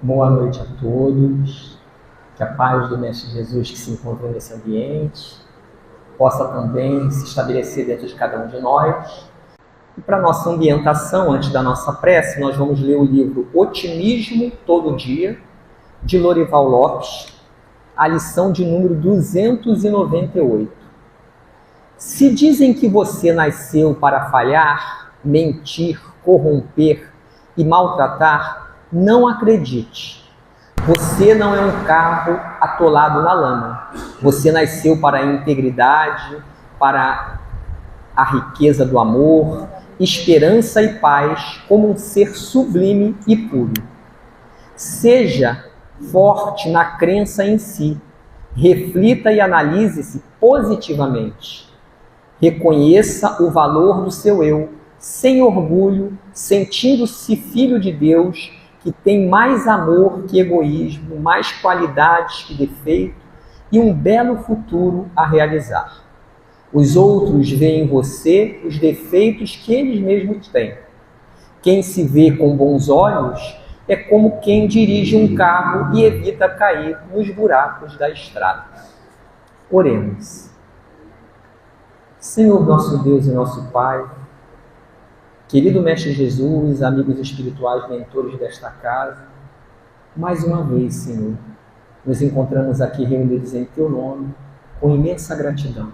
Boa noite a todos, que a paz do Mestre Jesus que se encontra nesse ambiente possa também se estabelecer dentro de cada um de nós. E para nossa ambientação, antes da nossa prece, nós vamos ler o livro Otimismo Todo Dia, de Lorival Lopes, a lição de número 298. Se dizem que você nasceu para falhar, mentir, corromper e maltratar, não acredite. Você não é um carro atolado na lama. Você nasceu para a integridade, para a riqueza do amor, esperança e paz, como um ser sublime e puro. Seja forte na crença em si. Reflita e analise-se positivamente. Reconheça o valor do seu eu, sem orgulho, sentindo-se filho de Deus, que tem mais amor que egoísmo, mais qualidades que defeito e um belo futuro a realizar. Os outros veem em você os defeitos que eles mesmos têm. Quem se vê com bons olhos é como quem dirige um carro e evita cair nos buracos da estrada. Oremos. Senhor nosso Deus e nosso Pai, querido Mestre Jesus, amigos espirituais, mentores desta casa, mais uma vez, Senhor, nos encontramos aqui reunidos em Teu nome, com imensa gratidão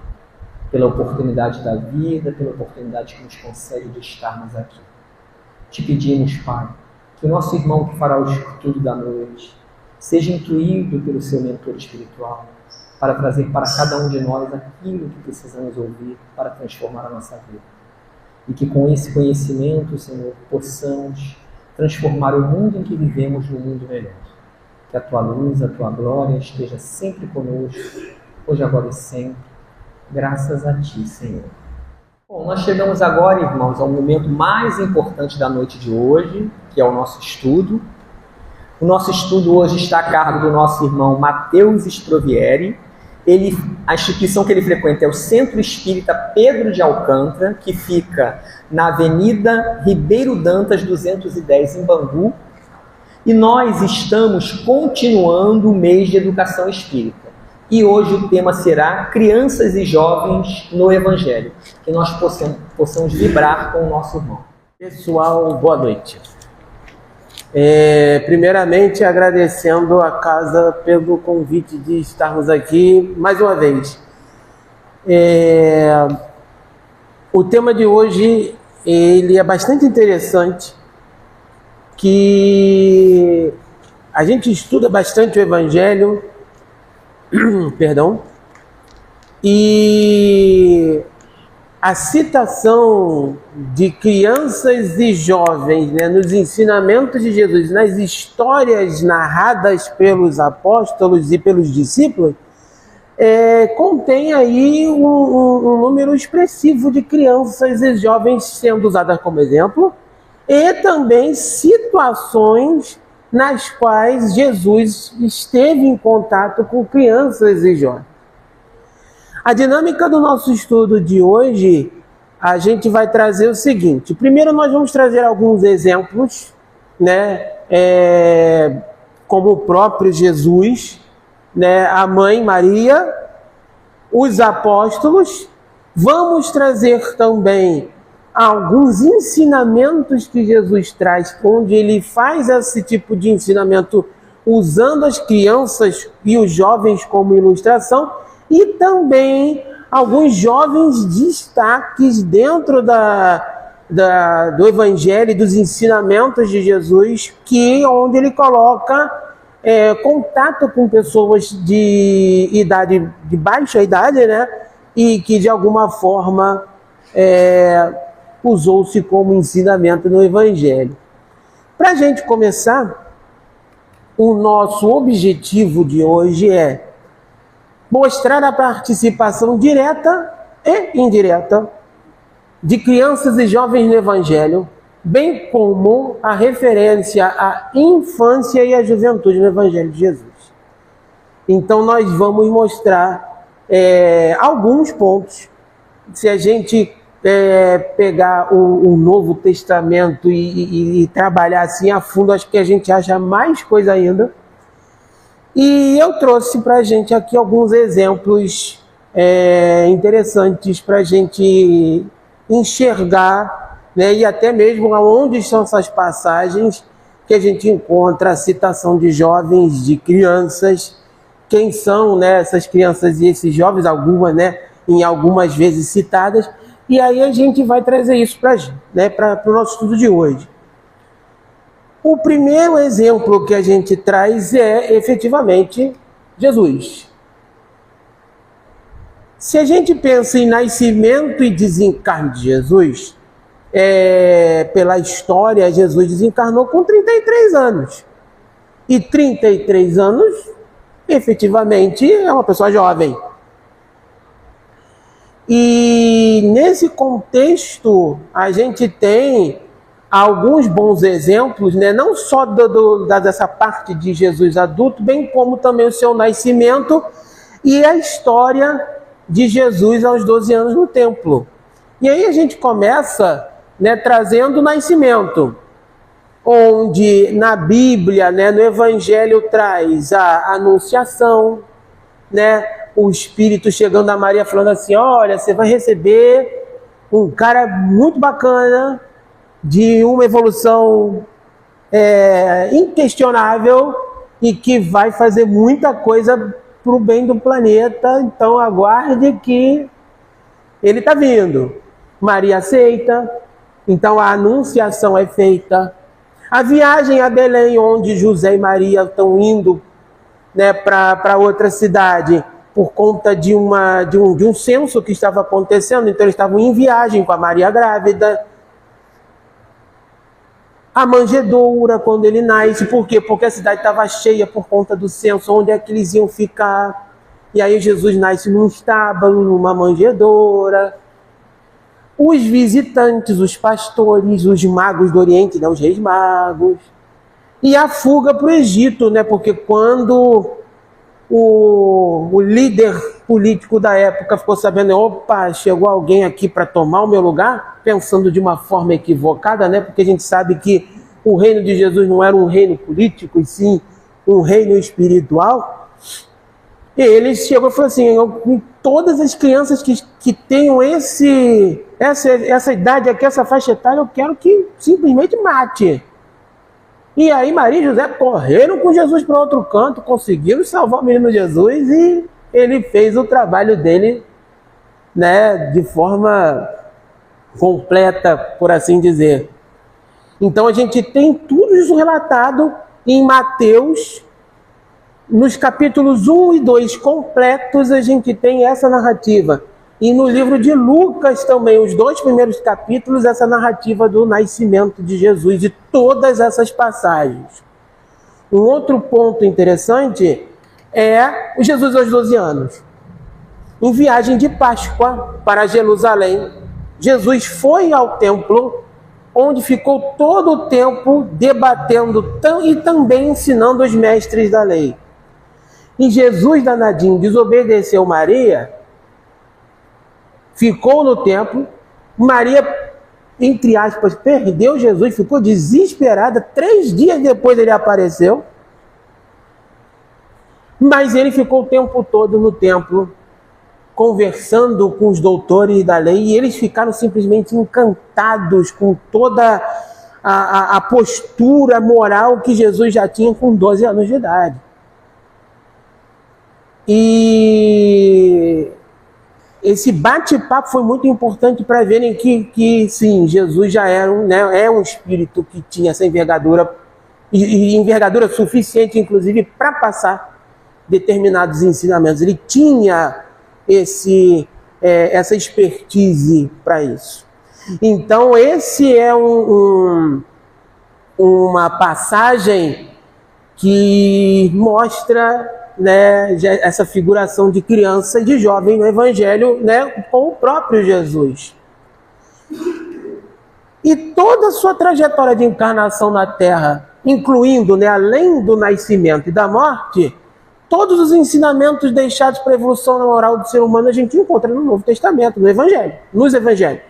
pela oportunidade da vida, pela oportunidade que nos concede de estarmos aqui. Te pedimos, Pai, que o nosso irmão que fará o estudo da noite seja intuído pelo seu mentor espiritual, para trazer para cada um de nós aquilo que precisamos ouvir para transformar a nossa vida. E que com esse conhecimento, Senhor, possamos transformar o mundo em que vivemos num mundo melhor. Que a Tua luz, a Tua glória esteja sempre conosco, hoje, agora e sempre. Graças a Ti, Senhor. Bom, nós chegamos agora, irmãos, ao momento mais importante da noite de hoje, que é o nosso estudo. O nosso estudo hoje está a cargo do nosso irmão Mateus Sprovieri. A instituição que ele frequenta é o Centro Espírita Pedro de Alcântara, que fica na Avenida Ribeiro Dantas, 210, em Bangu. E nós estamos continuando o mês de Educação Espírita. E hoje o tema será Crianças e Jovens no Evangelho. Que nós possamos vibrar com o nosso irmão. Pessoal, boa noite. Primeiramente, agradecendo a casa pelo convite de estarmos aqui mais uma vez. O tema de hoje ele é bastante interessante, que a gente estuda bastante o Evangelho, e a citação de crianças e jovens, né, nos ensinamentos de Jesus, nas histórias narradas pelos apóstolos e pelos discípulos, contém aí um número expressivo de crianças e jovens sendo usadas como exemplo, e também situações nas quais Jesus esteve em contato com crianças e jovens. A dinâmica do nosso estudo de hoje, a gente vai trazer o seguinte. Primeiro nós vamos trazer alguns exemplos, né, como o próprio Jesus, né, a mãe Maria, os apóstolos. Vamos trazer também alguns ensinamentos que Jesus traz, onde ele faz esse tipo de ensinamento usando as crianças e os jovens como ilustração, e também alguns jovens destaques dentro do Evangelho e dos ensinamentos de Jesus, onde ele coloca contato com pessoas de baixa idade, né? E que de alguma forma usou-se como ensinamento no Evangelho. Para a gente começar, o nosso objetivo de hoje é mostrar a participação direta e indireta de crianças e jovens no Evangelho, bem como a referência à infância e à juventude no Evangelho de Jesus. Então nós vamos mostrar alguns pontos. Se a gente pegar o Novo Testamento e trabalhar assim a fundo, acho que a gente acha mais coisa ainda. E eu trouxe para a gente aqui alguns exemplos interessantes para a gente enxergar, né, e até mesmo aonde são essas passagens que a gente encontra a citação de jovens, de crianças, quem são, né, essas crianças e esses jovens, algumas, né, em algumas vezes citadas, e aí a gente vai trazer isso para o nosso estudo de hoje. O primeiro exemplo que a gente traz é efetivamente Jesus. Se a gente pensa em nascimento e desencarne de Jesus, pela história, Jesus desencarnou com 33 anos. E 33 anos, efetivamente, é uma pessoa jovem. E nesse contexto, a gente tem alguns bons exemplos, né? Não só dessa parte de Jesus adulto, bem como também o seu nascimento e a história de Jesus aos 12 anos no templo. E aí a gente começa, né, trazendo o nascimento, onde na Bíblia, né, no Evangelho traz a anunciação, né, o Espírito chegando a Maria falando assim: olha, você vai receber um cara muito bacana, de uma evolução inquestionável e que vai fazer muita coisa para o bem do planeta, então aguarde que ele está vindo. Maria aceita, então a anunciação é feita. A viagem a Belém, onde José e Maria estão indo, né, para outra cidade, por conta de um censo que estava acontecendo, então eles estavam em viagem com a Maria grávida. A manjedoura, quando ele nasce, por quê? Porque a cidade estava cheia por conta do censo, onde é que eles iam ficar. E aí Jesus nasce num estábulo, numa manjedoura. Os visitantes, os pastores, os magos do Oriente, né, os reis magos. E a fuga para o Egito, né, porque quando o líder político da época ficou sabendo, opa, chegou alguém aqui para tomar o meu lugar, pensando de uma forma equivocada, né, porque a gente sabe que o reino de Jesus não era um reino político, e sim um reino espiritual. E ele chegou e falou assim: todas as crianças que tenham essa idade aqui, essa faixa etária, eu quero que simplesmente mate. E aí Maria e José correram com Jesus para outro canto, conseguiram salvar o menino Jesus, e ele fez o trabalho dele, né, de forma completa, por assim dizer. Então a gente tem tudo isso relatado em Mateus. Nos capítulos 1 e 2 completos a gente tem essa narrativa. E no livro de Lucas também, os 2 primeiros capítulos, essa narrativa do nascimento de Jesus, de todas essas passagens. Um outro ponto interessante é o Jesus aos 12 anos. Em viagem de Páscoa para Jerusalém, Jesus foi ao templo, onde ficou todo o tempo debatendo e também ensinando os mestres da lei. E Jesus, danadinho, desobedeceu Maria, ficou no templo. Maria, entre aspas, perdeu Jesus, ficou desesperada. 3 dias depois ele apareceu. Mas ele ficou o tempo todo no templo, conversando com os doutores da lei, e eles ficaram simplesmente encantados com toda a postura moral que Jesus já tinha com 12 anos de idade. E esse bate-papo foi muito importante para verem que sim, Jesus já era um espírito que tinha essa envergadura, e envergadura suficiente, inclusive, para passar determinados ensinamentos. Ele tinha essa expertise para isso. Então, esse é uma passagem que mostra, né, essa figuração de criança e de jovem no Evangelho, né, com o próprio Jesus. E toda a sua trajetória de encarnação na Terra, incluindo, né, além do nascimento e da morte, todos os ensinamentos deixados para a evolução moral do ser humano a gente encontra no Novo Testamento, no Evangelho, nos Evangelhos.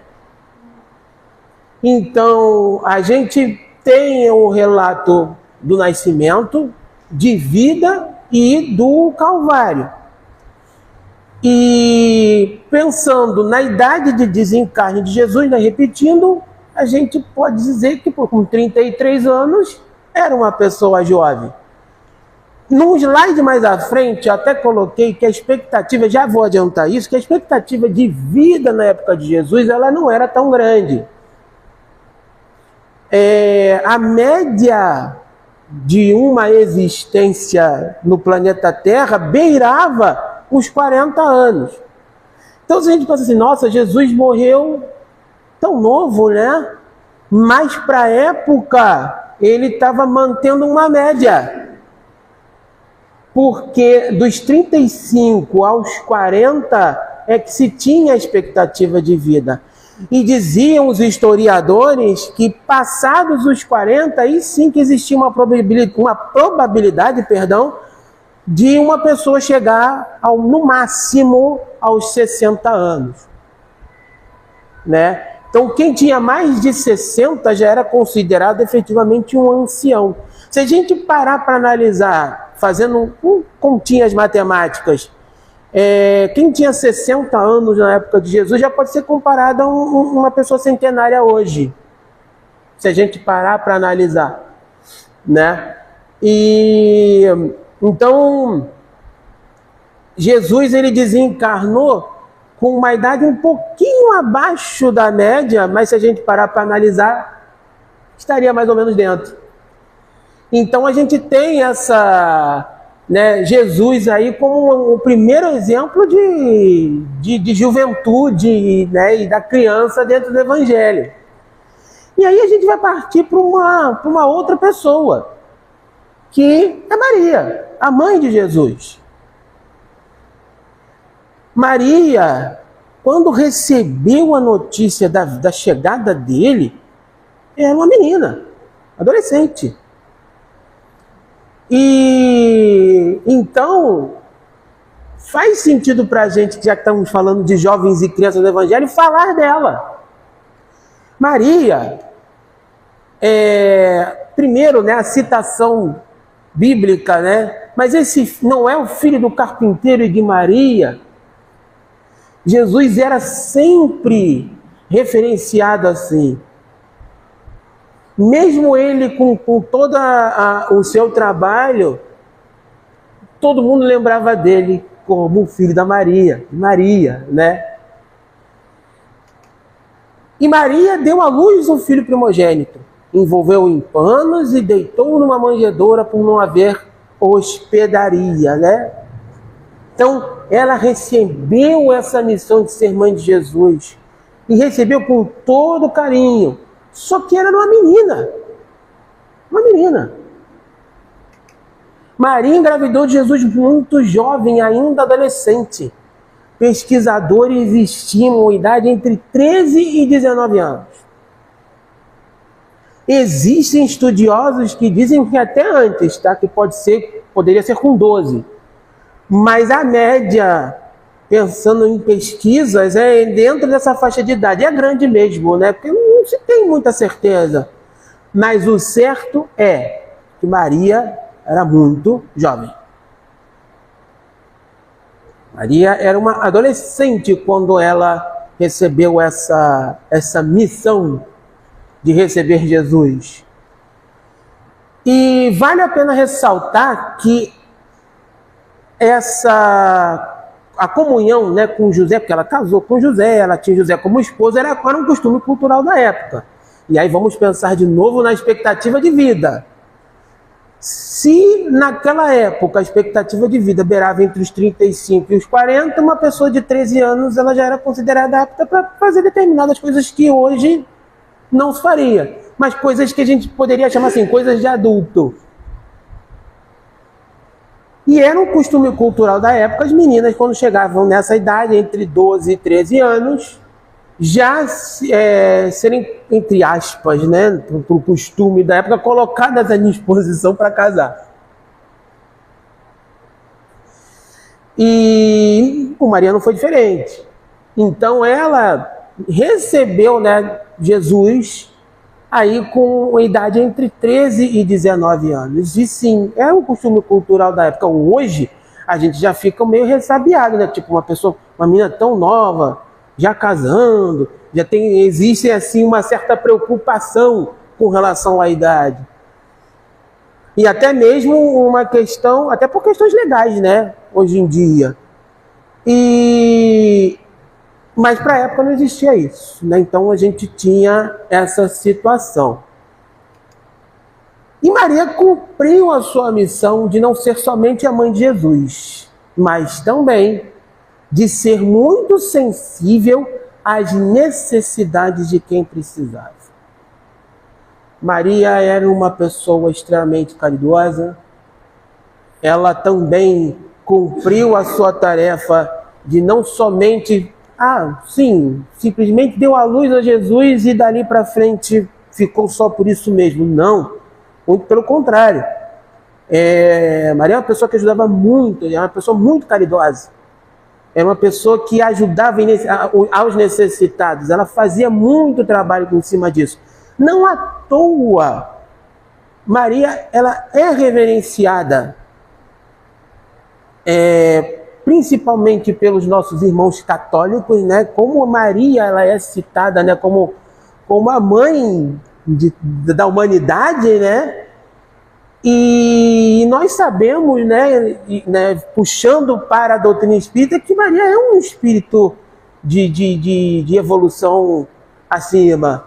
Então, a gente tem o relato do nascimento, de vida e do Calvário. E pensando na idade de desencarne de Jesus, né, repetindo, a gente pode dizer que com 33 anos era uma pessoa jovem. Num slide mais à frente, eu até coloquei que a expectativa, já vou adiantar isso, que a expectativa de vida na época de Jesus, ela não era tão grande. A média de uma existência no planeta Terra beirava os 40 anos. Então, se a gente pensa assim, nossa, Jesus morreu tão novo, né? Mas para a época, ele estava mantendo uma média. Porque dos 35 aos 40 é que se tinha a expectativa de vida. E diziam os historiadores que passados os 40, aí sim que existia uma probabilidade, de uma pessoa chegar no máximo aos 60 anos. Né? Então quem tinha mais de 60 já era considerado efetivamente um ancião. Se a gente parar para analisar, fazendo continhas matemáticas, quem tinha 60 anos na época de Jesus já pode ser comparado a uma pessoa centenária hoje, se a gente parar para analisar, né? E então Jesus, ele desencarnou com uma idade um pouquinho abaixo da média, mas se a gente parar para analisar, estaria mais ou menos dentro. Então a gente tem Jesus aí como o primeiro exemplo de juventude, né, e da criança dentro do Evangelho. E aí a gente vai partir para uma outra pessoa, que é Maria, a mãe de Jesus. Maria, quando recebeu a notícia da chegada dele, era uma menina, adolescente. E então faz sentido para a gente, já que estamos falando de jovens e crianças do Evangelho, falar dela. Maria, primeiro, né, a citação bíblica, né? Mas esse não é o filho do carpinteiro e de Maria. Jesus era sempre referenciado assim. Mesmo ele com todo o seu trabalho, todo mundo lembrava dele como o filho da Maria, né? E Maria deu à luz um filho primogênito, envolveu em panos e deitou numa manjedoura por não haver hospedaria, né? Então, ela recebeu essa missão de ser mãe de Jesus e recebeu com todo carinho. Só que era uma menina. Maria engravidou de Jesus muito jovem, ainda adolescente. Pesquisadores estimam a idade entre 13 e 19 anos. Existem estudiosos que dizem que até antes, tá? Que poderia ser com 12. Mas a média, pensando em pesquisas, é dentro dessa faixa de idade. É grande mesmo, né? Porque não se tem muita certeza. Mas o certo é que Maria era muito jovem. Maria era uma adolescente quando ela recebeu essa missão de receber Jesus. E vale a pena ressaltar que a comunhão, né, com José, porque ela casou com José, ela tinha José como esposo, era um costume cultural da época. E aí vamos pensar de novo na expectativa de vida. Se naquela época a expectativa de vida beirava entre os 35 e os 40, uma pessoa de 13 anos ela já era considerada apta para fazer determinadas coisas que hoje não se faria. Mas coisas que a gente poderia chamar assim, coisas de adulto. E era um costume cultural da época, as meninas, quando chegavam nessa idade, entre 12 e 13 anos, já serem, entre aspas, né, para o costume da época, colocadas à disposição para casar. E com Maria não foi diferente. Então ela recebeu, né, Jesus aí com a idade entre 13 e 19 anos. E sim, é um costume cultural da época. Hoje, a gente já fica meio ressabiado, né? Tipo, uma menina tão nova, já casando, existe assim uma certa preocupação com relação à idade. E até mesmo uma questão, até por questões legais, né? Hoje em dia. Mas para a época não existia isso, né? Então a gente tinha essa situação. E Maria cumpriu a sua missão de não ser somente a mãe de Jesus, mas também de ser muito sensível às necessidades de quem precisava. Maria era uma pessoa extremamente caridosa. Ela também cumpriu a sua tarefa de não somente, simplesmente deu a luz a Jesus e dali para frente ficou só por isso mesmo. Não, muito pelo contrário. Maria é uma pessoa que ajudava muito, é uma pessoa muito caridosa. Era uma pessoa que ajudava aos necessitados. Ela fazia muito trabalho em cima disso. Não à toa, Maria, ela é reverenciada, principalmente pelos nossos irmãos católicos, né? Como Maria, ela é citada, né? Como a mãe da humanidade, né? E nós sabemos, né, puxando para a doutrina espírita, que Maria é um espírito de evolução acima.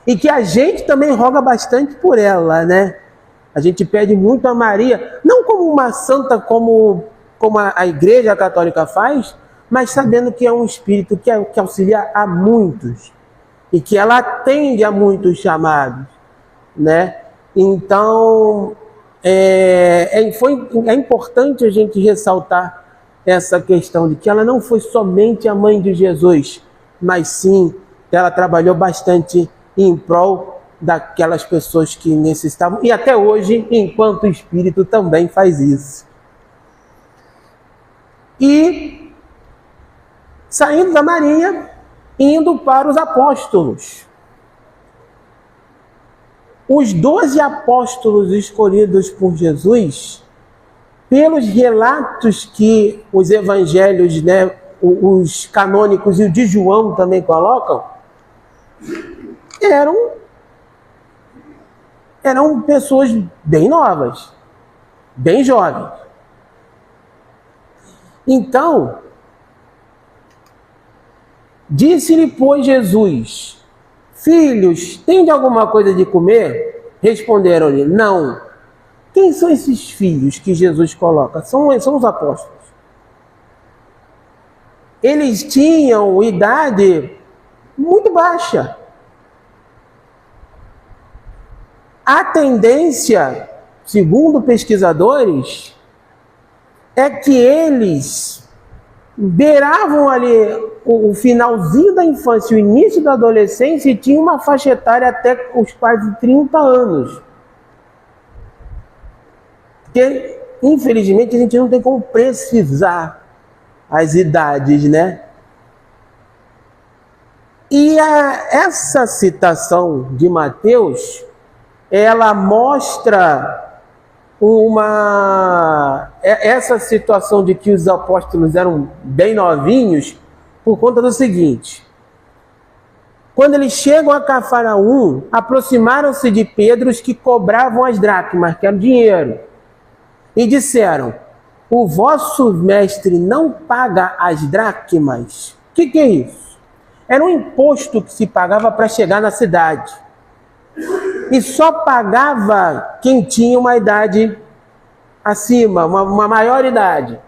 E que a gente também roga bastante por ela, né? A gente pede muito a Maria, não como uma santa como a Igreja Católica faz, mas sabendo que é um espírito que auxilia a muitos. E que ela atende a muitos chamados, né? Então, é importante a gente ressaltar essa questão de que ela não foi somente a mãe de Jesus, mas sim, ela trabalhou bastante em prol daquelas pessoas que necessitavam, e até hoje, enquanto espírito, também faz isso. E, saindo da Maria, indo para os apóstolos. Os 12 apóstolos escolhidos por Jesus, pelos relatos que os evangelhos, né, os canônicos e o de João também colocam, eram pessoas bem novas, bem jovens. Então, disse-lhe, pois, Jesus: filhos, tende alguma coisa de comer? Responderam-lhe: não. Quem são esses filhos que Jesus coloca? São os apóstolos. Eles tinham idade muito baixa. A tendência, segundo pesquisadores, é que eles beiravam ali o finalzinho da infância, o início da adolescência, e tinham uma faixa etária até os quase 30 anos. Porque, infelizmente, a gente não tem como precisar as idades, né? E essa citação de Mateus, ela mostra essa situação de que os apóstolos eram bem novinhos, por conta do seguinte: quando eles chegam a Cafarnaum, aproximaram-se de Pedro os que cobravam as dracmas, que era o dinheiro, e disseram: o vosso mestre não paga as dracmas? O que é isso? Era um imposto que se pagava para chegar na cidade. E só pagava quem tinha uma idade acima, uma maior idade.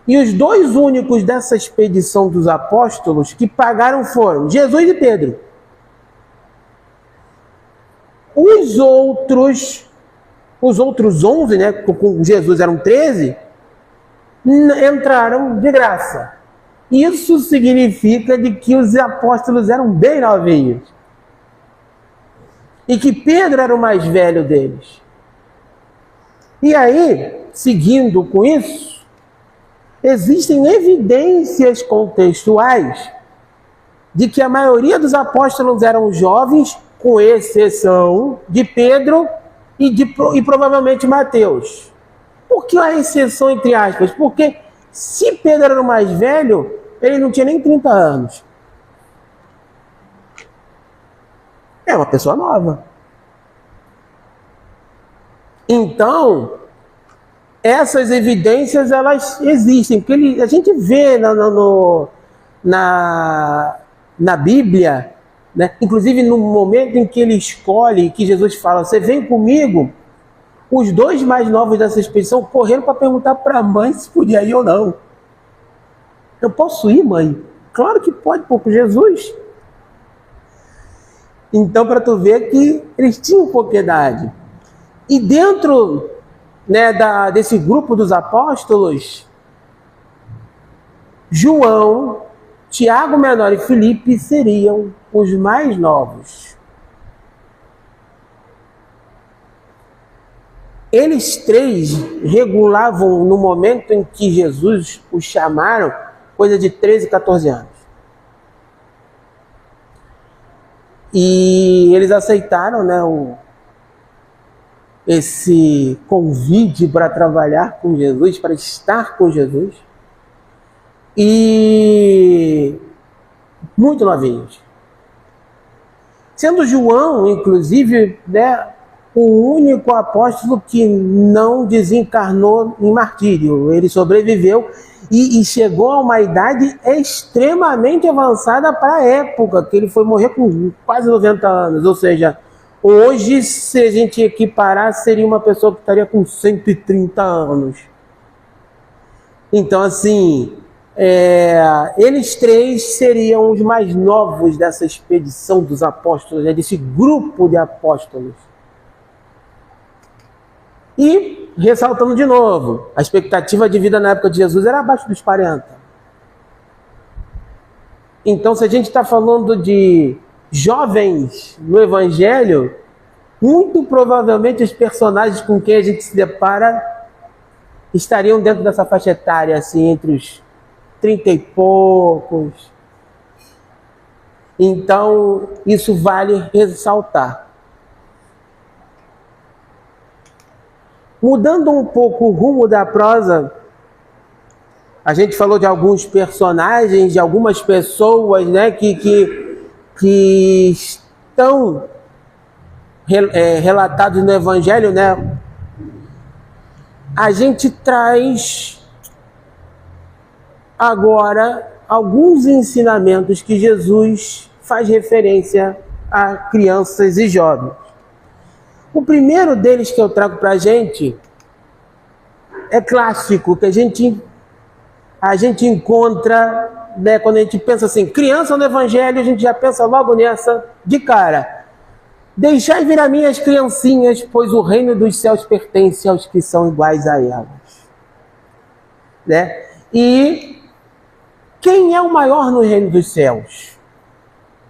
E os dois únicos dessa expedição dos apóstolos que pagaram foram Jesus e Pedro. Os outros 11, né, com Jesus eram 13, entraram de graça. Isso significa de que os apóstolos eram bem novinhos. E que Pedro era o mais velho deles. E aí, seguindo com isso, existem evidências contextuais de que a maioria dos apóstolos eram jovens, com exceção de Pedro e provavelmente Mateus. Por que a exceção entre aspas? Porque se Pedro era o mais velho, ele não tinha nem 30 anos. É uma pessoa nova. Então, essas evidências, elas existem. Porque a gente vê na Bíblia, né? Inclusive no momento em que ele escolhe, que Jesus fala, você vem comigo, os dois mais novos dessa expedição correram para perguntar para a mãe se podia ir ou não. Eu posso ir, mãe? Claro que pode, por Jesus. Então, para tu ver que eles tinham propriedade. E dentro, né, desse grupo dos apóstolos, João, Tiago menor e Filipe seriam os mais novos. Eles três regulavam, no momento em que Jesus os chamaram, coisa de 13, 14 anos. E eles aceitaram, né, esse convite para trabalhar com Jesus, para estar com Jesus. E muito novinhos. Sendo João, inclusive, né, o único apóstolo que não desencarnou em martírio. Ele sobreviveu e chegou a uma idade extremamente avançada para a época, que ele foi morrer com quase 90 anos. Ou seja, hoje, se a gente equiparar, seria uma pessoa que estaria com 130 anos. Então, assim, eles três seriam os mais novos dessa expedição dos apóstolos, né, desse grupo de apóstolos. E, ressaltando de novo, a expectativa de vida na época de Jesus era abaixo dos 40. Então, se a gente está falando de jovens no Evangelho, muito provavelmente os personagens com quem a gente se depara estariam dentro dessa faixa etária, assim, entre os 30 e poucos. Então, isso vale ressaltar. Mudando um pouco o rumo da prosa, a gente falou de alguns personagens, de algumas pessoas, né, que estão relatados no Evangelho, né? A gente traz agora alguns ensinamentos que Jesus faz referência a crianças e jovens. O primeiro deles que eu trago para a gente é clássico, que a gente encontra, né, quando a gente pensa assim, criança no Evangelho, a gente já pensa logo nessa de cara. Deixai vir a mim as criancinhas, pois o reino dos céus pertence aos que são iguais a elas. Né? E quem é o maior no reino dos céus?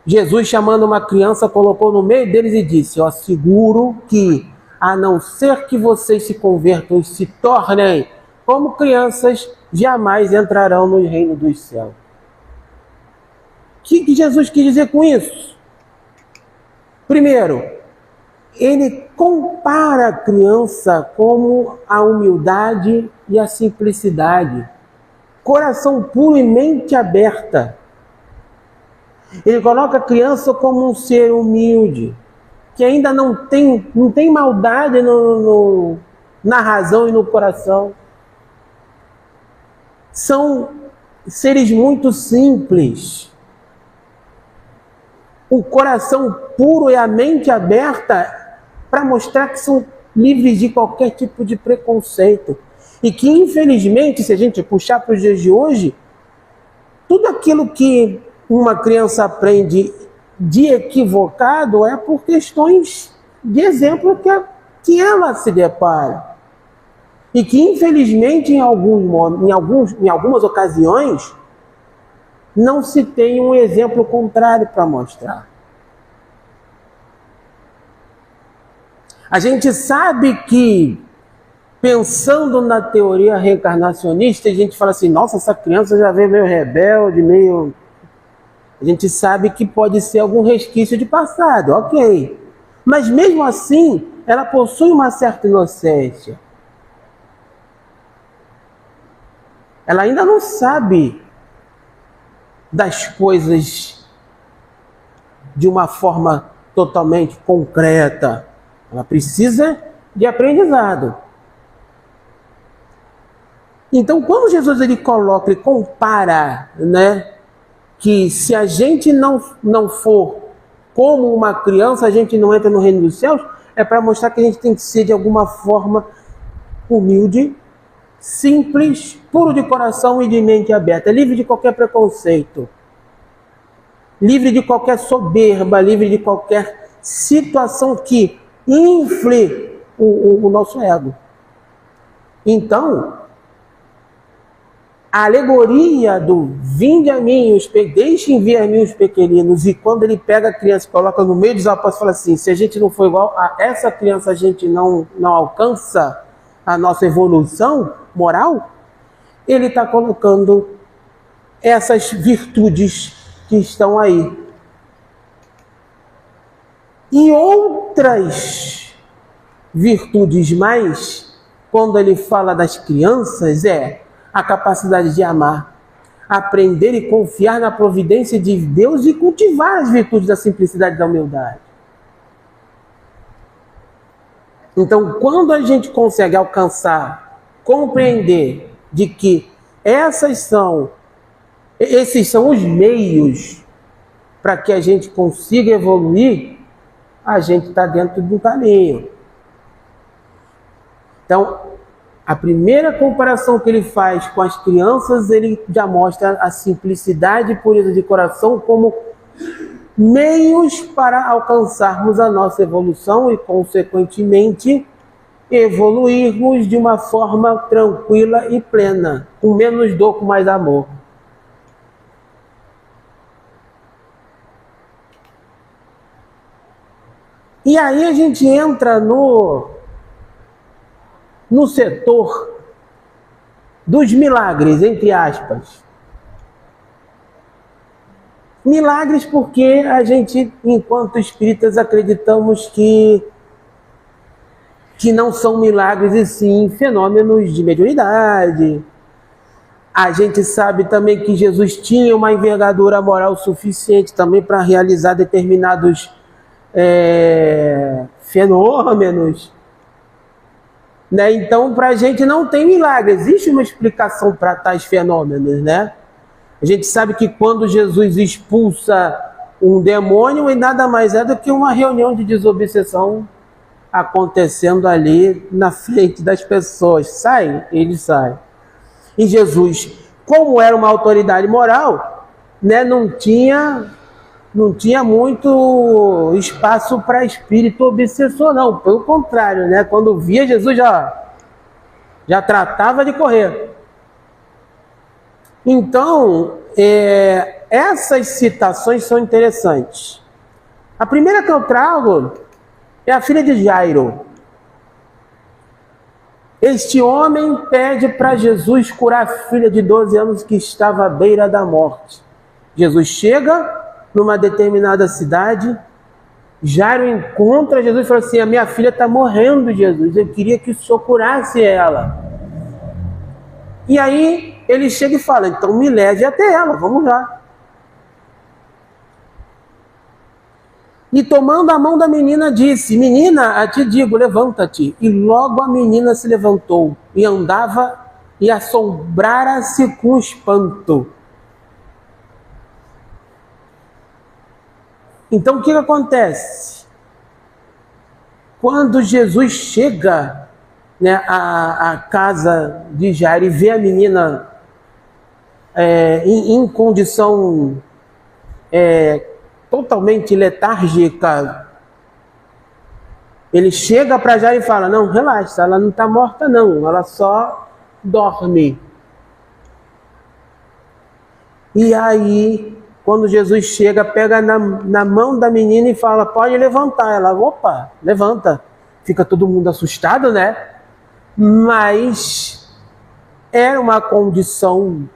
Jesus, chamando uma criança, colocou no meio deles e disse, eu asseguro que, a não ser que vocês se convertam e se tornem como crianças, jamais entrarão no reino dos céus. O que Jesus quis dizer com isso? Primeiro, ele compara a criança como a humildade e a simplicidade, coração puro e mente aberta. Ele coloca a criança como um ser humilde, que ainda não tem maldade na razão e no coração. São seres muito simples. O coração puro e a mente aberta para mostrar que são livres de qualquer tipo de preconceito. E que, infelizmente, se a gente puxar para os dias de hoje, tudo aquilo que uma criança aprende de equivocado é por questões de exemplo que ela se depara. E que, infelizmente, em algumas ocasiões, não se tem um exemplo contrário para mostrar. A gente sabe que, pensando na teoria reencarnacionista, a gente fala assim, nossa, essa criança já veio meio rebelde, meio A gente sabe que pode ser algum resquício de passado, ok. Mas mesmo assim, ela possui uma certa inocência. Ela ainda não sabe das coisas de uma forma totalmente concreta. Ela precisa de aprendizado. Então, quando Jesus ele coloca e compara, né, que se a gente não for como uma criança, a gente não entra no reino dos céus, é para mostrar que a gente tem que ser de alguma forma humilde, simples, puro de coração e de mente aberta, livre de qualquer preconceito, livre de qualquer soberba, livre de qualquer situação que infle o nosso ego. Então, a alegoria do vinde a mim, deixem vir a mim os pequeninos, e quando ele pega a criança e coloca no meio dos apóstolos, fala assim, se a gente não for igual a essa criança, a gente não alcança a nossa evolução moral, ele está colocando essas virtudes que estão aí. E outras virtudes mais, quando ele fala das crianças, é a capacidade de amar, aprender e confiar na providência de Deus e cultivar as virtudes da simplicidade e da humildade. Então, quando a gente consegue alcançar, compreender de que esses são os meios para que a gente consiga evoluir, a gente está dentro do caminho. Então, a primeira comparação que ele faz com as crianças, ele já mostra a simplicidade e pureza de coração como meios para alcançarmos a nossa evolução e, consequentemente, evoluirmos de uma forma tranquila e plena, com menos dor, com mais amor. E aí a gente entra no setor dos milagres, entre aspas. Milagres porque a gente, enquanto espíritas, acreditamos que não são milagres e sim fenômenos de mediunidade. A gente sabe também que Jesus tinha uma envergadura moral suficiente também para realizar determinados fenômenos. Né? Então, para a gente não tem milagre, existe uma explicação para tais fenômenos, né? A gente sabe que quando Jesus expulsa um demônio, e nada mais é do que uma reunião de desobsessão acontecendo ali na frente das pessoas. Sai, ele sai. E Jesus, como era uma autoridade moral, né, não tinha muito espaço para espírito obsessor, não. Pelo contrário, né? Quando via Jesus já tratava de correr. Então, essas citações são interessantes. A primeira que eu trago é a filha de Jairo. Este homem pede para Jesus curar a filha de 12 anos que estava à beira da morte. Jesus chega numa determinada cidade, Jairo encontra Jesus e fala assim, a minha filha está morrendo, Jesus, eu queria que o Senhor curasse ela. E aí ele chega e fala, então me leve até ela, vamos lá. E tomando a mão da menina disse, menina, te digo, levanta-te. E logo a menina se levantou e andava e assombrara-se com espanto. Então, o que acontece? Quando Jesus chega, né, à casa de Jairo e vê a menina em condição totalmente letárgica, ele chega para Jairo e fala, não, relaxa, ela não está morta não, ela só dorme. E aí, quando Jesus chega, pega na mão da menina e fala, pode levantar. Ela, opa, levanta. Fica todo mundo assustado, né? Mas era uma condição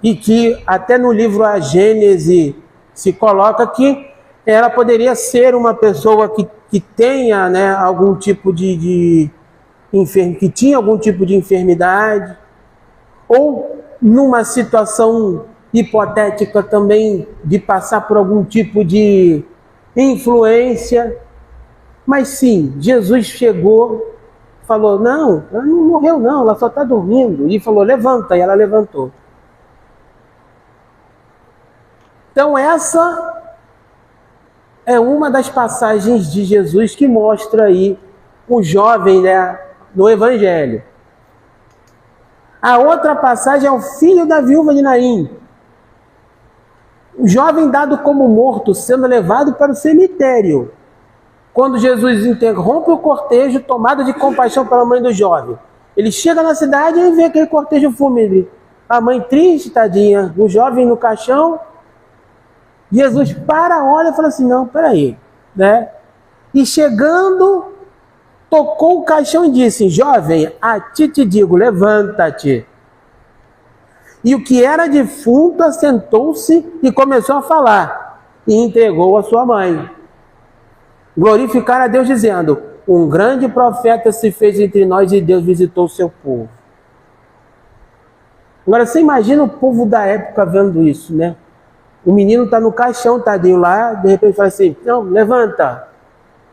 e que até no livro A Gênese se coloca que ela poderia ser uma pessoa que tenha, né, algum tipo que tinha algum tipo de enfermidade, ou numa situação hipotética também de passar por algum tipo de influência. Mas sim, Jesus chegou, falou, não, ela não morreu não, ela só está dormindo. E falou, levanta, e ela levantou. Então essa é uma das passagens de Jesus que mostra aí o jovem, né, no Evangelho. A outra passagem é o filho da viúva de Naim. O jovem dado como morto, sendo levado para o cemitério. Quando Jesus interrompe o cortejo, tomado de compaixão pela mãe do jovem. Ele chega na cidade e vê aquele cortejo fúnebre. A mãe triste, tadinha, o jovem no caixão. Jesus olha e fala assim, não, peraí, né? E chegando, tocou o caixão e disse, jovem, a ti te digo, levanta-te. E o que era defunto assentou-se e começou a falar, e entregou a sua mãe. Glorificaram a Deus dizendo, um grande profeta se fez entre nós e Deus visitou o seu povo. Agora você imagina o povo da época vendo isso, né? O menino está no caixão, tadinho lá, de repente fala assim, não, levanta.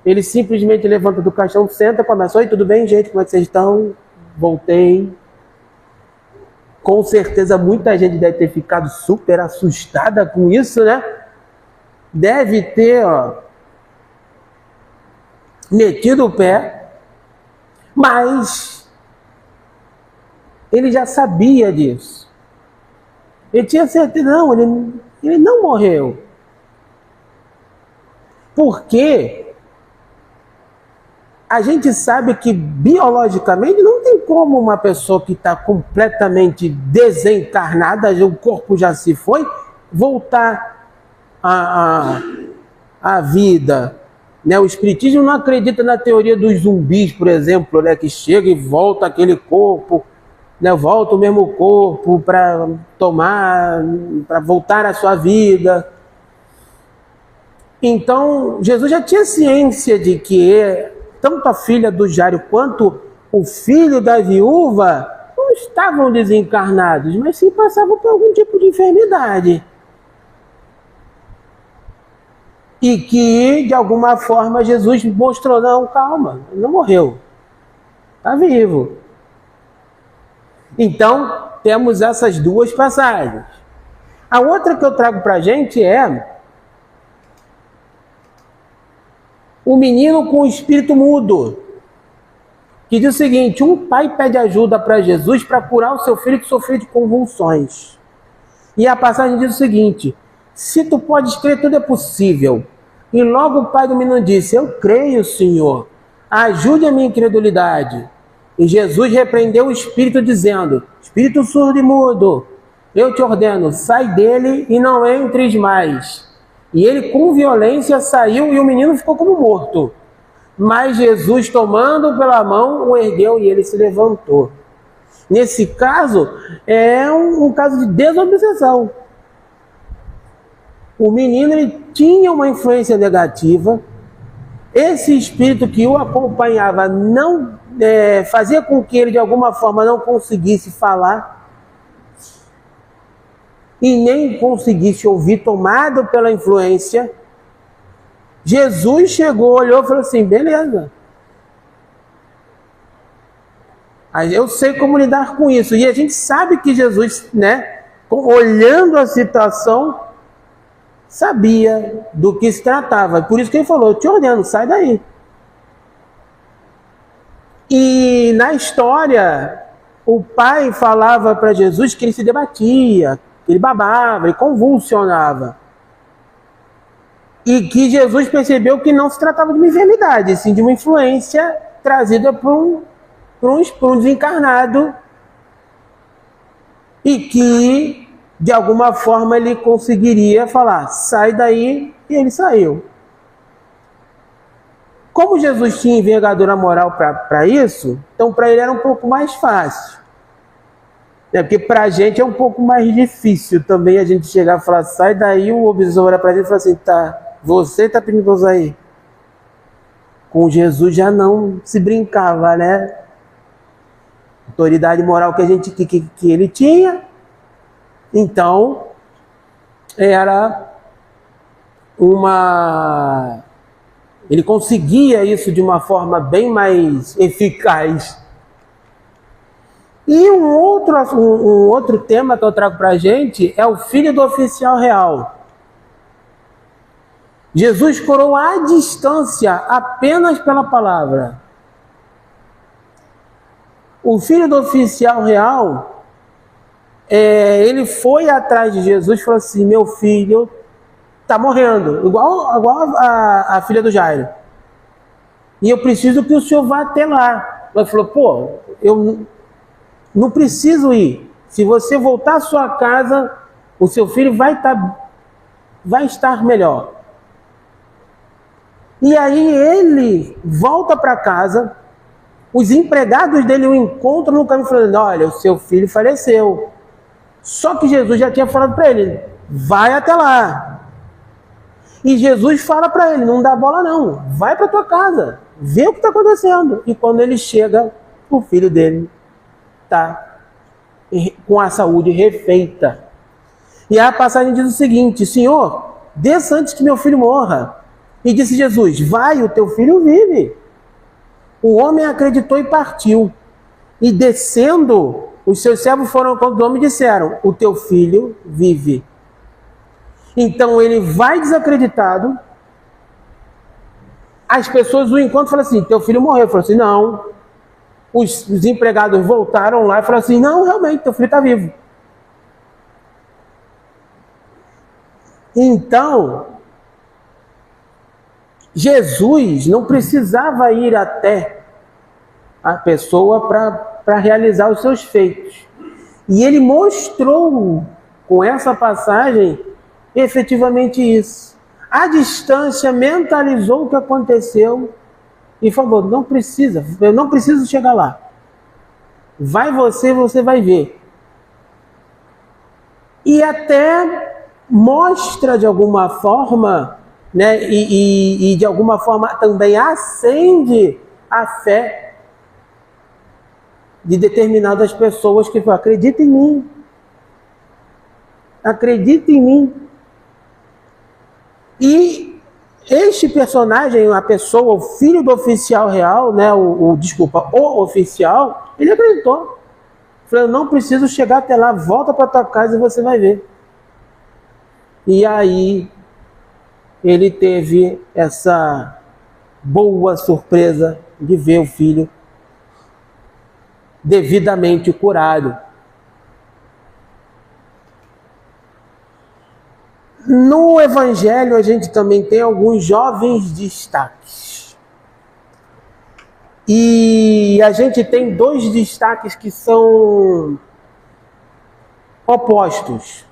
Ele simplesmente levanta do caixão, senta, começa, oi, tudo bem, gente, como é que vocês estão? Voltei. Com certeza muita gente deve ter ficado super assustada com isso, né? Deve ter, metido o pé, mas ele já sabia disso. Ele tinha certeza, não, ele não morreu. Porque a gente sabe que biologicamente não tem como uma pessoa que está completamente desencarnada, o corpo já se foi, voltar à vida. Né? O espiritismo não acredita na teoria dos zumbis, por exemplo, né? Que chega e volta aquele corpo, né? Volta o mesmo corpo para voltar à sua vida. Então, Jesus já tinha ciência de que tanto a filha do Jairo quanto o filho da viúva não estavam desencarnados, mas sim passavam por algum tipo de enfermidade. E que, de alguma forma, Jesus mostrou, não, calma, ele não morreu, está vivo. Então, temos essas duas passagens. A outra que eu trago para a gente é o menino com o espírito mudo, que diz o seguinte, um pai pede ajuda para Jesus para curar o seu filho que sofreu de convulsões. E a passagem diz o seguinte, se tu podes crer, tudo é possível. E logo o pai do menino disse, eu creio, Senhor, ajude a minha incredulidade. E Jesus repreendeu o espírito dizendo, espírito surdo e mudo, eu te ordeno, sai dele e não entres mais. E ele com violência saiu e o menino ficou como morto. Mas Jesus, tomando pela mão, o ergueu e ele se levantou. Nesse caso, é um caso de desobsessão. O menino ele tinha uma influência negativa. Esse espírito que o acompanhava não fazia com que ele de alguma forma não conseguisse falar e nem conseguisse ouvir, tomado pela influência. Jesus chegou, olhou e falou assim, beleza, eu sei como lidar com isso. E a gente sabe que Jesus, né, olhando a situação, sabia do que se tratava. Por isso que ele falou, eu te ordeno, sai daí. E na história, o pai falava para Jesus que ele se debatia, que ele babava, ele convulsionava. E que Jesus percebeu que não se tratava de uma enfermidade, sim de uma influência trazida por um desencarnado. E que, de alguma forma, ele conseguiria falar, sai daí, e ele saiu. Como Jesus tinha envergadura moral para isso, então para ele era um pouco mais fácil. Porque para a gente é um pouco mais difícil também a gente chegar e falar, sai daí, o obsessor olha para a gente e fala assim, tá, você tá pedindo para eu sair. Com Jesus já não se brincava, né? Autoridade moral que ele tinha. Então, era ele conseguia isso de uma forma bem mais eficaz. E um outro tema que eu trago para a gente é o filho do oficial real. Jesus curou à distância apenas pela palavra. O filho do oficial real, ele foi atrás de Jesus e falou assim, meu filho está morrendo, igual a filha do Jairo. E eu preciso que o senhor vá até lá. Ele falou, pô, eu não preciso ir. Se você voltar à sua casa, o seu filho vai estar melhor. E aí ele volta para casa, os empregados dele o encontram no caminho falando, olha, o seu filho faleceu. Só que Jesus já tinha falado para ele, vai até lá. E Jesus fala para ele, não dá bola não, vai para tua casa, vê o que está acontecendo. E quando ele chega, o filho dele está com a saúde refeita. E a passagem diz o seguinte, Senhor, desça antes que meu filho morra. E disse Jesus, vai, o teu filho vive. O homem acreditou e partiu. E descendo, os seus servos foram quando o homem disseram, o teu filho vive. Então ele vai desacreditado, as pessoas o encontram e falam assim, teu filho morreu. Ele falou assim, não. Os empregados voltaram lá e falaram assim, não, realmente, teu filho está vivo. Então, Jesus não precisava ir até a pessoa para realizar os seus feitos. E ele mostrou com essa passagem efetivamente isso. A distância mentalizou o que aconteceu e falou, não precisa, eu não preciso chegar lá. Vai você vai ver. E até mostra de alguma forma, né, e de alguma forma também acende a fé de determinadas pessoas que falam, acredita em mim. Acredita em mim. E este personagem, a pessoa, o filho do oficial real, né, o oficial, ele acreditou. Falou, eu não preciso chegar até lá, volta para tua casa e você vai ver. E aí ele teve essa boa surpresa de ver o filho devidamente curado. No Evangelho a gente também tem alguns jovens destaques. E a gente tem dois destaques que são opostos.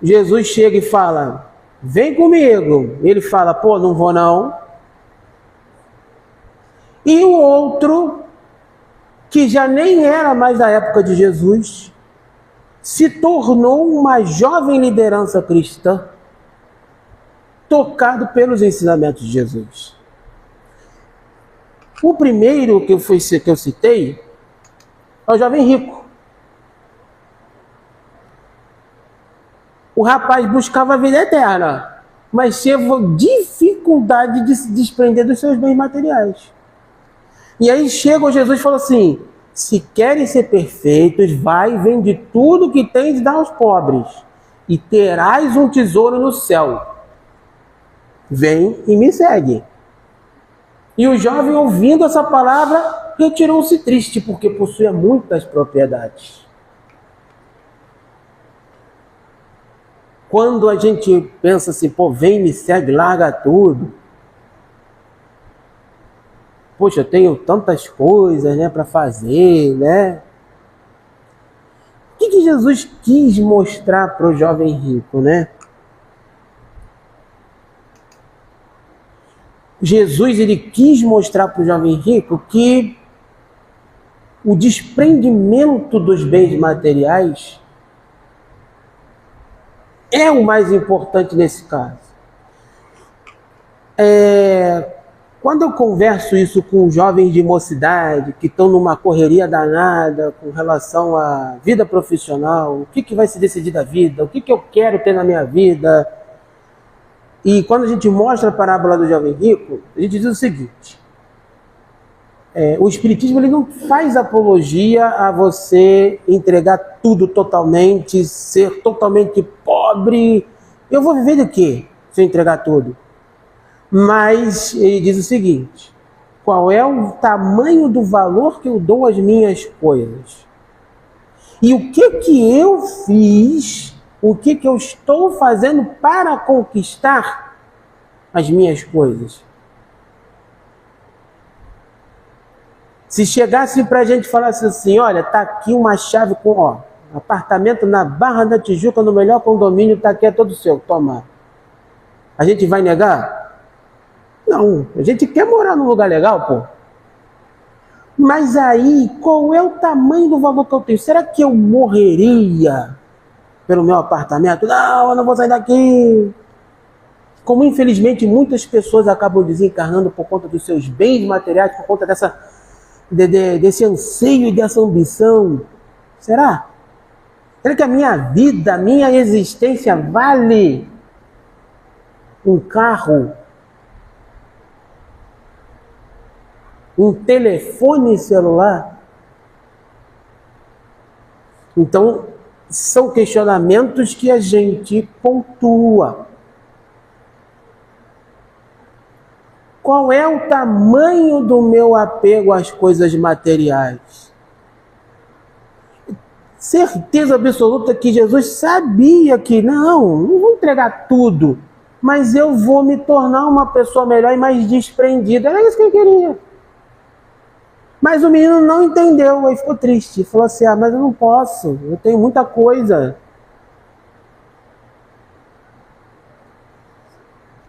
Jesus chega e fala, vem comigo. Ele fala, pô, não vou não. E o outro, que já nem era mais da época de Jesus, se tornou uma jovem liderança cristã, tocado pelos ensinamentos de Jesus. O primeiro que eu citei é o jovem rico. O rapaz buscava a vida eterna, mas teve dificuldade de se desprender dos seus bens materiais. E aí chega Jesus e fala assim, se querem ser perfeitos, vai e vende tudo que tens e dá aos pobres, e terás um tesouro no céu. Vem e me segue. E o jovem, ouvindo essa palavra, retirou-se triste, porque possuía muitas propriedades. Quando a gente pensa assim, pô, vem, me segue, larga tudo. Poxa, eu tenho tantas coisas, né, para fazer, né? O que Jesus quis mostrar para o jovem rico, né? Jesus, ele quis mostrar para o jovem rico que o desprendimento dos bens materiais é o mais importante nesse caso. Quando eu converso isso com jovens de mocidade, que estão numa correria danada com relação à vida profissional, o que vai se decidir da vida, o que eu quero ter na minha vida, e quando a gente mostra a parábola do jovem rico, a gente diz o seguinte: o Espiritismo ele não faz apologia a você entregar tudo totalmente, ser totalmente pobre. Eu vou viver de quê se eu entregar tudo? Mas ele diz o seguinte: qual é o tamanho do valor que eu dou às minhas coisas? E o que eu fiz, o que eu estou fazendo para conquistar as minhas coisas? Se chegasse para a gente e falasse assim: olha, está aqui uma chave com apartamento na Barra da Tijuca, no melhor condomínio, está aqui, é todo seu, toma. A gente vai negar? Não, a gente quer morar num lugar legal, pô. Mas aí, qual é o tamanho do valor que eu tenho? Será que eu morreria pelo meu apartamento? Não, eu não vou sair daqui. Como infelizmente muitas pessoas acabam desencarnando por conta dos seus bens materiais, por conta desse anseio e dessa ambição. Será? Será que a minha vida, a minha existência vale um carro, um telefone celular? Então, são questionamentos que a gente pontua. Qual é o tamanho do meu apego às coisas materiais? Certeza absoluta que Jesus sabia que não vou entregar tudo, mas eu vou me tornar uma pessoa melhor e mais desprendida. Era isso que ele queria. Mas o menino não entendeu, aí ficou triste. Falou assim: mas eu não posso, eu tenho muita coisa.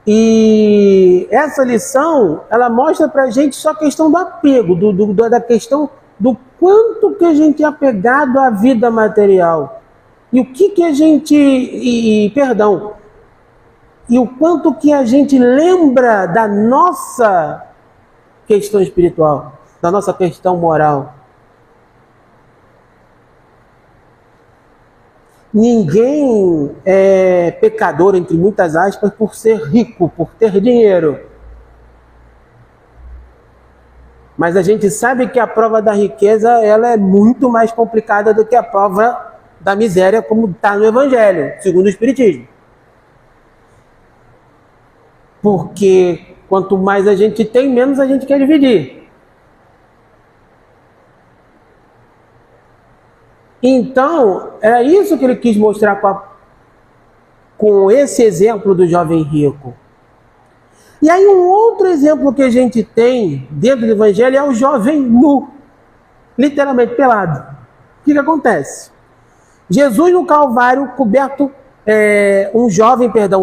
E essa lição, ela mostra pra gente só a questão do apego, da questão do quanto que a gente é apegado à vida material. E o que a gente... E o quanto que a gente lembra da nossa questão espiritual, da nossa questão moral. Ninguém é pecador, entre muitas aspas, por ser rico, por ter dinheiro. Mas a gente sabe que a prova da riqueza ela é muito mais complicada do que a prova da miséria, como está no Evangelho, segundo o Espiritismo. Porque quanto mais a gente tem, menos a gente quer dividir. Então, era isso que ele quis mostrar com esse exemplo do jovem rico. E aí um outro exemplo que a gente tem dentro do Evangelho é o jovem nu, literalmente pelado. O que acontece? Jesus no Calvário,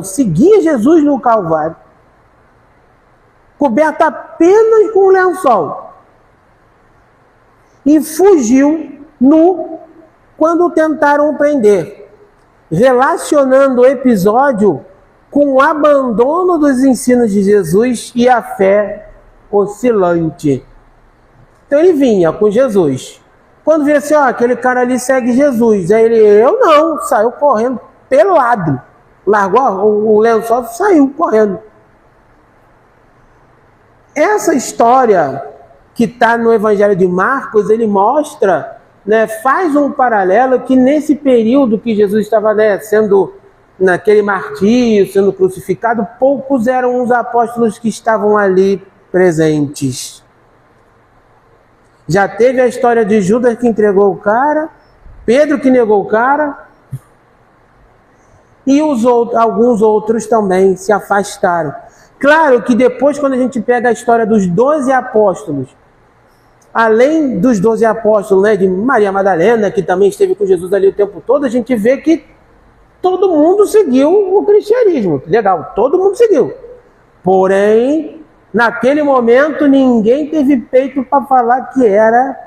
seguia Jesus no Calvário, coberto apenas com um lençol, e fugiu nu quando tentaram o prender, relacionando o episódio com o abandono dos ensinos de Jesus e a fé oscilante. Então ele vinha com Jesus. Quando via assim, aquele cara ali segue Jesus. Aí eu não, saiu correndo pelado. Largou o lençol e saiu correndo. Essa história que está no Evangelho de Marcos, ele mostra, faz um paralelo que nesse período que Jesus estava sendo naquele martírio, sendo crucificado, poucos eram os apóstolos que estavam ali presentes. Já teve a história de Judas que entregou o cara, Pedro que negou o cara, e alguns outros também se afastaram. Claro que depois, quando a gente pega a história dos 12 apóstolos, além dos 12 apóstolos, de Maria Madalena, que também esteve com Jesus ali o tempo todo, a gente vê que todo mundo seguiu o cristianismo. Legal, todo mundo seguiu. Porém, naquele momento, ninguém teve peito para falar que era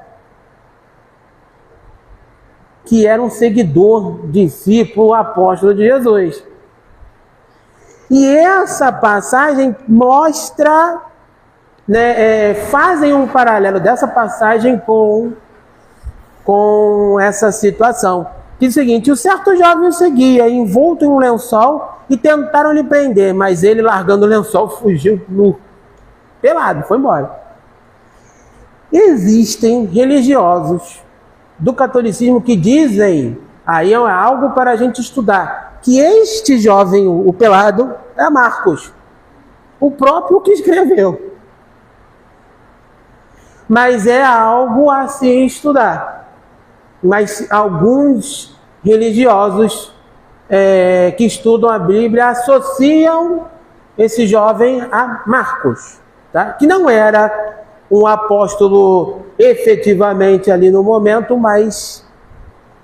que era um seguidor, discípulo, apóstolo de Jesus. E essa passagem mostra, fazem um paralelo dessa passagem com essa situação. Diz o seguinte: o certo jovem seguia envolto em um lençol e tentaram lhe prender, mas ele, largando o lençol, fugiu nu, pelado, foi embora. Existem religiosos do catolicismo que dizem, aí é algo para a gente estudar, que este jovem, o pelado, é Marcos, o próprio que escreveu. Mas é algo a se estudar. Mas alguns religiosos que estudam a Bíblia associam esse jovem a Marcos, tá? Que não era um apóstolo efetivamente ali no momento, mas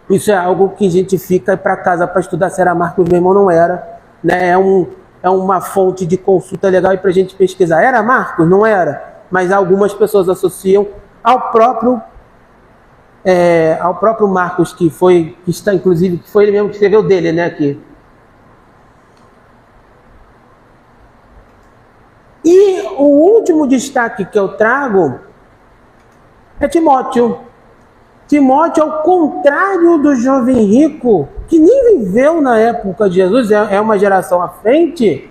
isso é algo que a gente fica para casa para estudar se era Marcos mesmo ou não era, né? É uma fonte de consulta legal para a gente pesquisar. Era Marcos? Não era, mas algumas pessoas associam ao próprio Marcos, que está inclusive, que foi ele mesmo que escreveu dele, né, aqui. E o último destaque que eu trago é Timóteo. Timóteo, ao contrário do jovem rico, que nem viveu na época de Jesus, é uma geração à frente,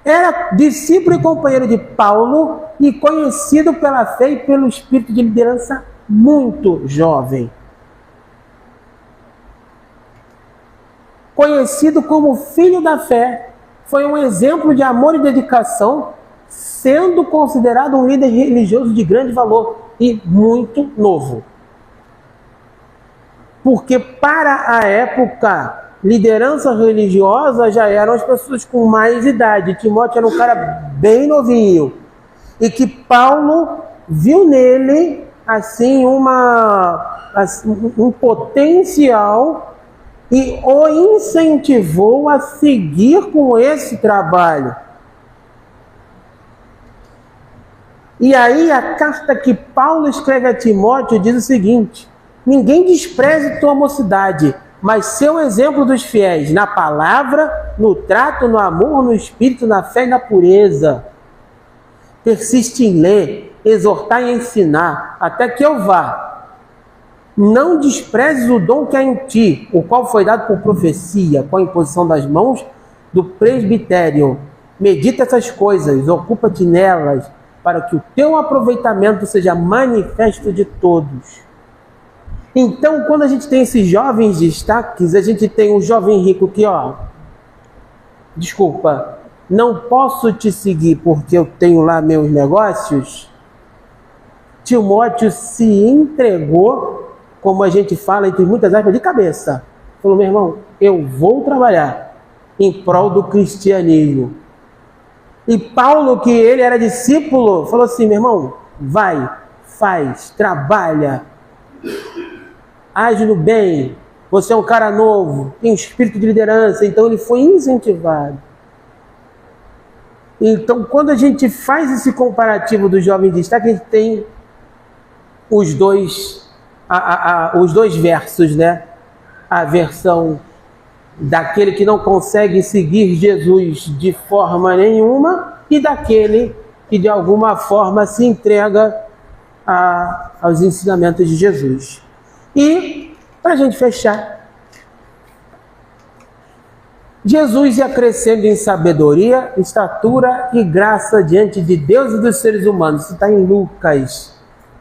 era discípulo e companheiro de Paulo e conhecido pela fé e pelo espírito de liderança muito jovem. Conhecido como filho da fé, foi um exemplo de amor e dedicação, sendo considerado um líder religioso de grande valor e muito novo. Porque para a época, liderança religiosa já eram as pessoas com mais idade. Timóteo era um cara bem novinho. E que Paulo viu nele assim um potencial e o incentivou a seguir com esse trabalho. E aí a carta que Paulo escreve a Timóteo diz o seguinte: ninguém despreze tua mocidade, mas seu exemplo dos fiéis na palavra, no trato, no amor, no espírito, na fé e na pureza. Persiste em ler, exortar e ensinar, até que eu vá. Não desprezes o dom que há em ti, o qual foi dado por profecia, com a imposição das mãos do presbitério. Medita essas coisas, ocupa-te nelas, para que o teu aproveitamento seja manifesto de todos. Então, quando a gente tem esses jovens destaques, a gente tem um jovem rico que, desculpa, não posso te seguir porque eu tenho lá meus negócios. Timóteo se entregou, como a gente fala entre muitas aspas, de cabeça. Falou: meu irmão, eu vou trabalhar em prol do cristianismo. E Paulo, que ele era discípulo, falou assim: meu irmão, vai, faz, trabalha, age no bem, você é um cara novo, tem um espírito de liderança. Então ele foi incentivado. Então, quando a gente faz esse comparativo do jovem destaque, a gente tem os dois versos, né? A versão daquele que não consegue seguir Jesus de forma nenhuma e daquele que de alguma forma se entrega aos ensinamentos de Jesus. E, para a gente fechar, Jesus ia crescendo em sabedoria, estatura e graça diante de Deus e dos seres humanos. Isso está em Lucas,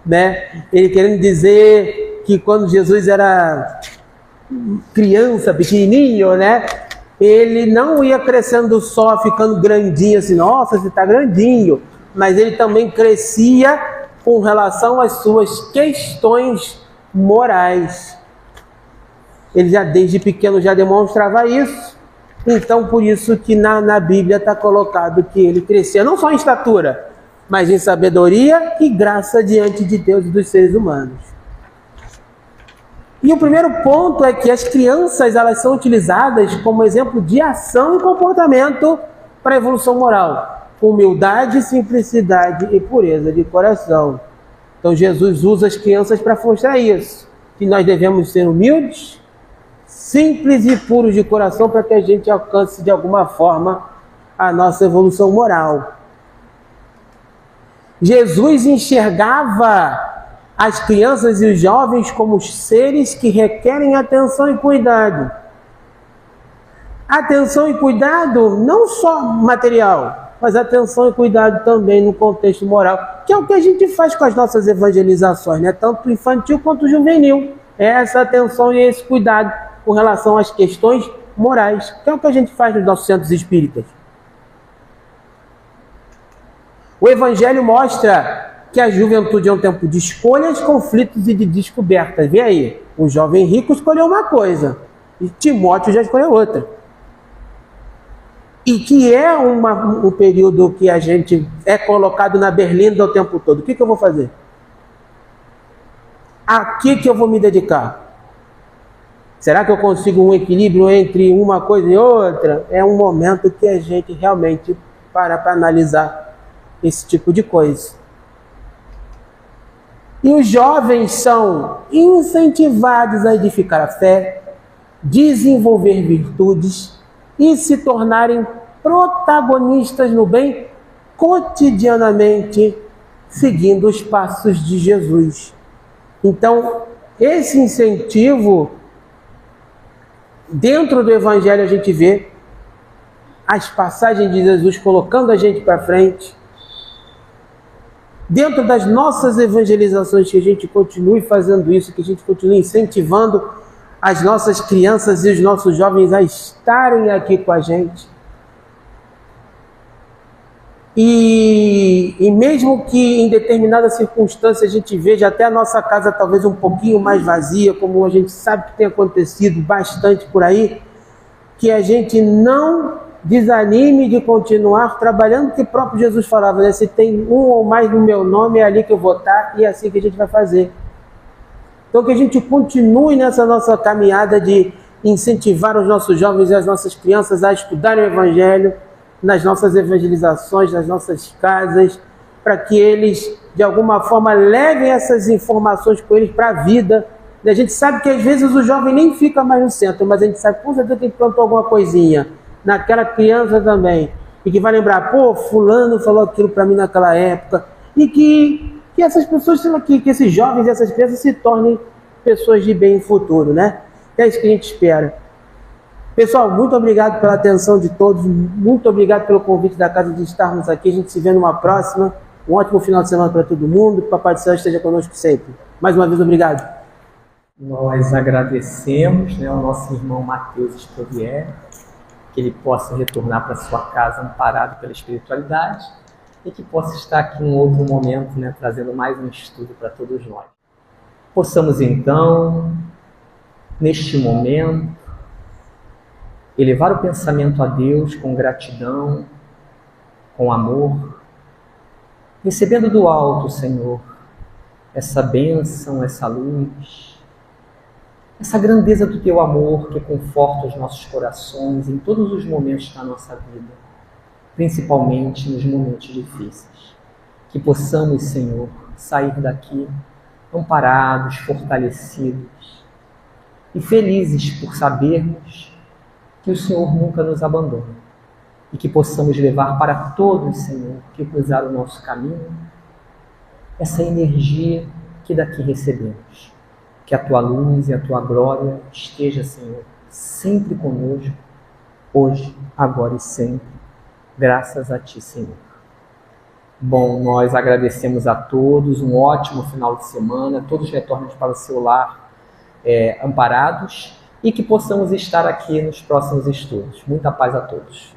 né? Ele querendo dizer que quando Jesus era criança, pequenininho, né? Ele não ia crescendo só, ficando grandinho assim, nossa, você está grandinho. Mas ele também crescia com relação às suas questões morais. Ele já desde pequeno já demonstrava isso. Então, por isso que na Bíblia está colocado que ele crescia não só em estatura, mas em sabedoria e graça diante de Deus e dos seres humanos. E o primeiro ponto é que as crianças, elas são utilizadas como exemplo de ação e comportamento para a evolução moral. Humildade, simplicidade e pureza de coração. Então Jesus usa as crianças para mostrar isso. que nós devemos ser humildes, simples e puros de coração para que a gente alcance de alguma forma a nossa evolução moral. Jesus enxergava as crianças e os jovens como seres que requerem atenção e cuidado. Atenção e cuidado não só material, mas atenção e cuidado também no contexto moral, que é o que a gente faz com as nossas evangelizações, né? Tanto infantil quanto juvenil. É essa atenção e esse cuidado com relação às questões morais, que é o que a gente faz nos nossos centros espíritas. O Evangelho mostra que a juventude é um tempo de escolhas, conflitos e de descobertas. Vê aí, o jovem rico escolheu uma coisa e Timóteo já escolheu outra. E que é um período que a gente é colocado na berlinda o tempo todo. O que eu vou fazer? A que eu vou me dedicar? Será que eu consigo um equilíbrio entre uma coisa e outra? É um momento que a gente realmente para analisar esse tipo de coisa. E os jovens são incentivados a edificar a fé, desenvolver virtudes e se tornarem protagonistas no bem cotidianamente, seguindo os passos de Jesus. Então, esse incentivo, dentro do Evangelho a gente vê as passagens de Jesus colocando a gente para frente. Dentro das nossas evangelizações, que a gente continue fazendo isso, que a gente continue incentivando as nossas crianças e os nossos jovens a estarem aqui com a gente. E mesmo que em determinadas circunstâncias a gente veja até a nossa casa talvez um pouquinho mais vazia, como a gente sabe que tem acontecido bastante por aí, que a gente não desanime de continuar trabalhando, porque o próprio Jesus falava, né? Se tem um ou mais no meu nome, é ali que eu vou estar, e é assim que a gente vai fazer. Então que a gente continue nessa nossa caminhada de incentivar os nossos jovens e as nossas crianças a estudarem o Evangelho, nas nossas evangelizações, nas nossas casas, para que eles, de alguma forma, levem essas informações com eles para a vida. E a gente sabe que às vezes o jovem nem fica mais no centro, mas a gente sabe, com certeza, que ele plantou alguma coisinha naquela criança também, e que vai lembrar, pô, fulano falou aquilo para mim naquela época, e que essas pessoas, que esses jovens e essas crianças se tornem pessoas de bem no futuro, né? É isso que a gente espera. Pessoal, muito obrigado pela atenção de todos, muito obrigado pelo convite da casa de estarmos aqui. A gente se vê numa próxima. Um ótimo final de semana para todo mundo. Que o Papai do Céu esteja conosco sempre. Mais uma vez, obrigado. Nós agradecemos, né, ao nosso irmão Matheus Espovier, que ele possa retornar para sua casa amparado pela espiritualidade e que possa estar aqui em um outro momento, né, trazendo mais um estudo para todos nós. Possamos então, neste momento, elevar o pensamento a Deus com gratidão, com amor, recebendo do alto, Senhor, essa bênção, essa luz, essa grandeza do Teu amor que conforta os nossos corações em todos os momentos da nossa vida, principalmente nos momentos difíceis. Que possamos, Senhor, sair daqui amparados, fortalecidos e felizes por sabermos que o Senhor nunca nos abandona e que possamos levar para todos, Senhor, que cruzar o nosso caminho, essa energia que daqui recebemos. Que a Tua luz e a Tua glória esteja, Senhor, sempre conosco, hoje, agora e sempre. Graças a Ti, Senhor. Bom, nós agradecemos a todos, um ótimo final de semana, todos retornem para o seu lar amparados, e que possamos estar aqui nos próximos estudos. Muita paz a todos.